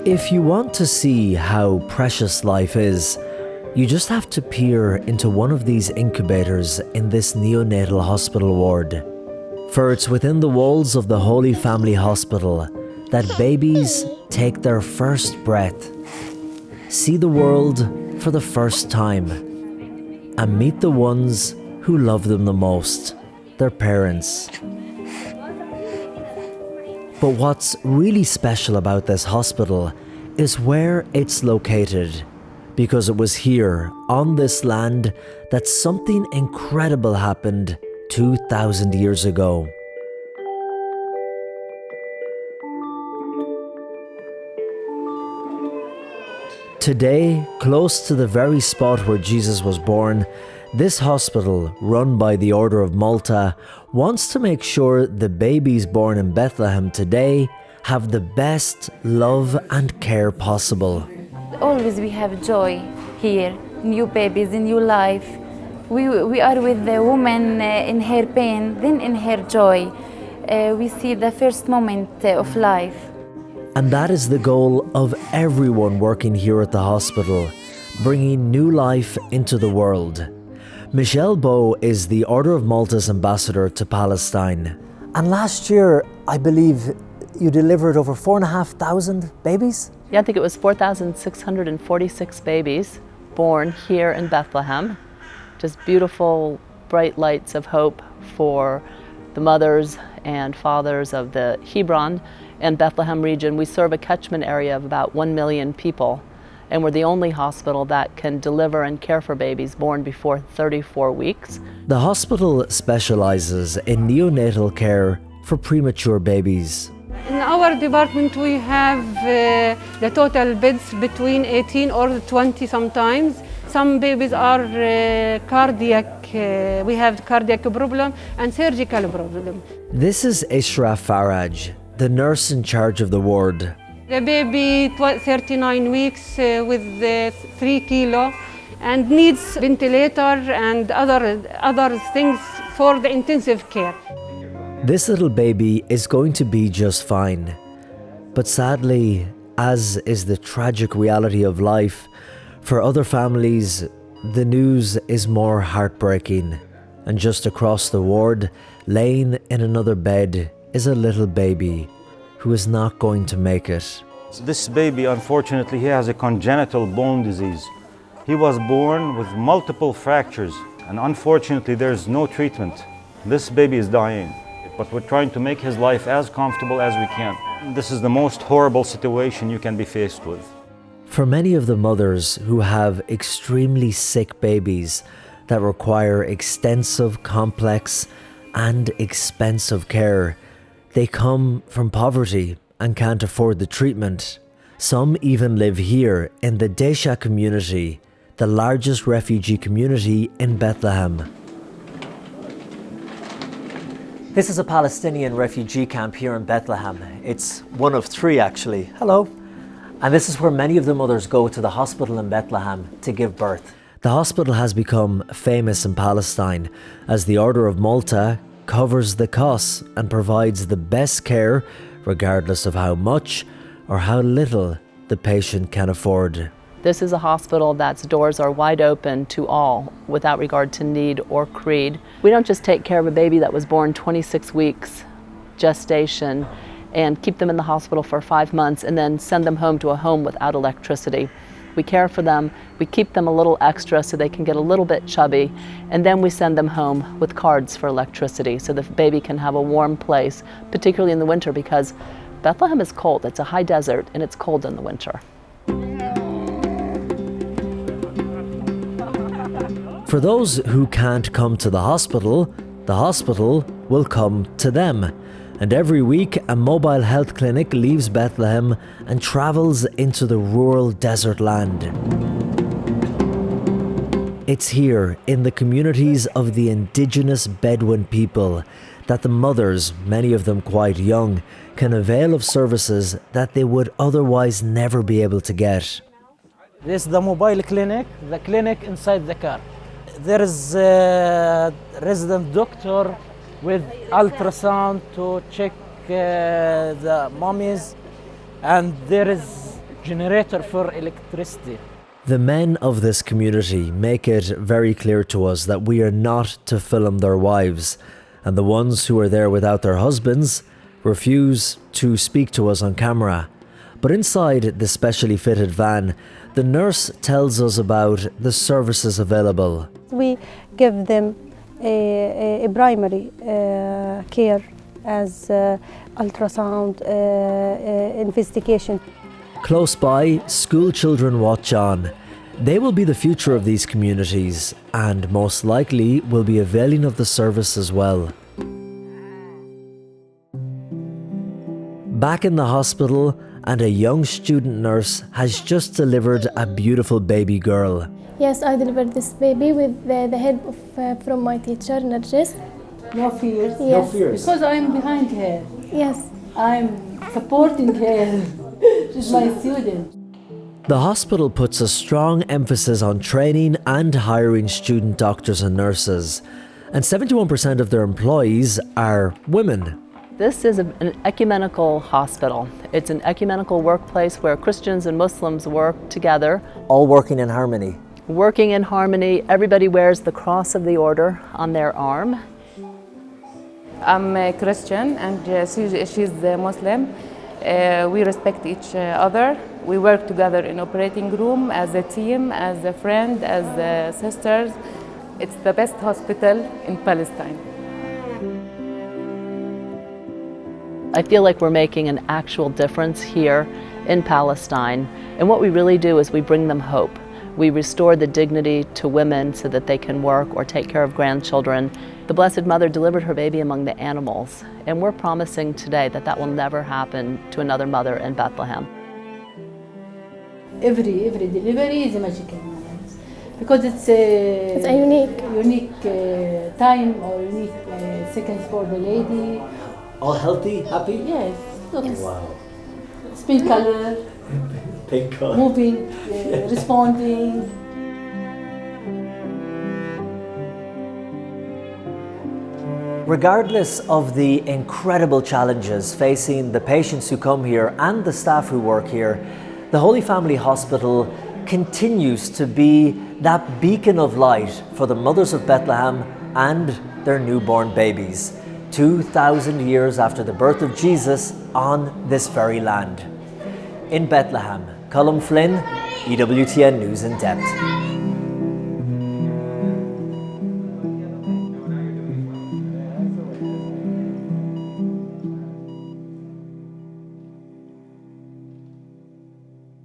If you want to see how precious life is, you just have to peer into one of these incubators in this neonatal hospital ward. For it's within the walls of the Holy Family Hospital that babies take their first breath, see the world for the first time, and meet the ones who love them the most, their parents. But what's really special about this hospital is where it's located, because it was here, on this land, that something incredible happened 2,000 years ago. Today, close to the very spot where Jesus was born, this hospital, run by the Order of Malta, wants to make sure the babies born in Bethlehem today have the best love and care possible. Always we have joy here, new babies, a new life. We are with the woman in her pain, then in her joy. We see the first moment of life. And that is the goal of everyone working here at the hospital, bringing new life into the world. Michelle Bowe is the Order of Malta's ambassador to Palestine. And last year, I believe you delivered over 4,500 babies? Yeah, I think it was 4,646 babies born here in Bethlehem. Just beautiful, bright lights of hope for the mothers and fathers of the Hebron and Bethlehem region. We serve a catchment area of about 1 million people, and we're the only hospital that can deliver and care for babies born before 34 weeks. The hospital specializes in neonatal care for premature babies. In our department, we have the total beds between 18 or 20 sometimes. Some babies are cardiac, we have cardiac problem and surgical problem. This is Isra Faraj, the nurse in charge of the ward. The baby 39 weeks with 3 kilo and needs ventilator and other things for the intensive care. This little baby is going to be just fine. But sadly, as is the tragic reality of life, for other families, the news is more heartbreaking. And just across the ward, laying in another bed, is a little baby who is not going to make it. This baby, unfortunately, he has a congenital bone disease. He was born with multiple fractures, and unfortunately, there's no treatment. This baby is dying, but we're trying to make his life as comfortable as we can. This is the most horrible situation you can be faced with. For many of the mothers who have extremely sick babies that require extensive, complex, and expensive care, they come from poverty and can't afford the treatment. Some even live here in the Desha community, the largest refugee community in Bethlehem. This is a Palestinian refugee camp here in Bethlehem. It's one of 3 actually. Hello. And this is where many of the mothers go to the hospital in Bethlehem to give birth. The hospital has become famous in Palestine as the Order of Malta covers the costs and provides the best care regardless of how much or how little the patient can afford. This is a hospital that's doors are wide open to all without regard to need or creed. We don't just take care of a baby that was born 26 weeks gestation and keep them in the hospital for 5 months and then send them home to a home without electricity. We care for them, we keep them a little extra so they can get a little bit chubby, and then we send them home with cards for electricity so the baby can have a warm place, particularly in the winter because Bethlehem is cold. It's a high desert and it's cold in the winter. For those who can't come to the hospital will come to them. And every week, a mobile health clinic leaves Bethlehem and travels into the rural desert land. It's here, in the communities of the indigenous Bedouin people, that the mothers, many of them quite young, can avail of services that they would otherwise never be able to get. This is the mobile clinic, the clinic inside the car. There is a resident doctor with ultrasound to check the mummies, and there is generator for electricity. The men of this community make it very clear to us that we are not to film their wives, and the ones who are there without their husbands refuse to speak to us on camera. But inside the specially fitted van, the nurse tells us about the services available. We give them a primary care as ultrasound investigation. Close by, school children watch on. They will be the future of these communities and most likely will be availing of the service as well. Back in the hospital, and a young student nurse has just delivered a beautiful baby girl. Yes, I delivered this baby with the help of from my teacher, nurses. No fears? Yes. No fears. Because I'm behind her. Yes. I'm supporting her. She's my student. The hospital puts a strong emphasis on training and hiring student doctors and nurses, and 71% of their employees are women. This is an ecumenical hospital. It's an ecumenical workplace where Christians and Muslims work together. All working in harmony. Working in harmony, everybody wears the cross of the order on their arm. I'm a Christian and she's a Muslim. We respect each other. We work together in operating room as a team, as a friend, as sisters. It's the best hospital in Palestine. I feel like we're making an actual difference here in Palestine. And what we really do is we bring them hope. We restore the dignity to women so that they can work or take care of grandchildren. The Blessed Mother delivered her baby among the animals, and we're promising today that that will never happen to another mother in Bethlehem. Every delivery is a magical moment because it's a unique time or unique seconds for the lady. All healthy, happy? Yes. Look. Yes. Wow. Pink color, Pink color. moving, responding. Regardless of the incredible challenges facing the patients who come here and the staff who work here, the Holy Family Hospital continues to be that beacon of light for the mothers of Bethlehem and their newborn babies, 2,000 years after the birth of Jesus on this very land. In Bethlehem, Colm, Flynn, EWTN News In Depth.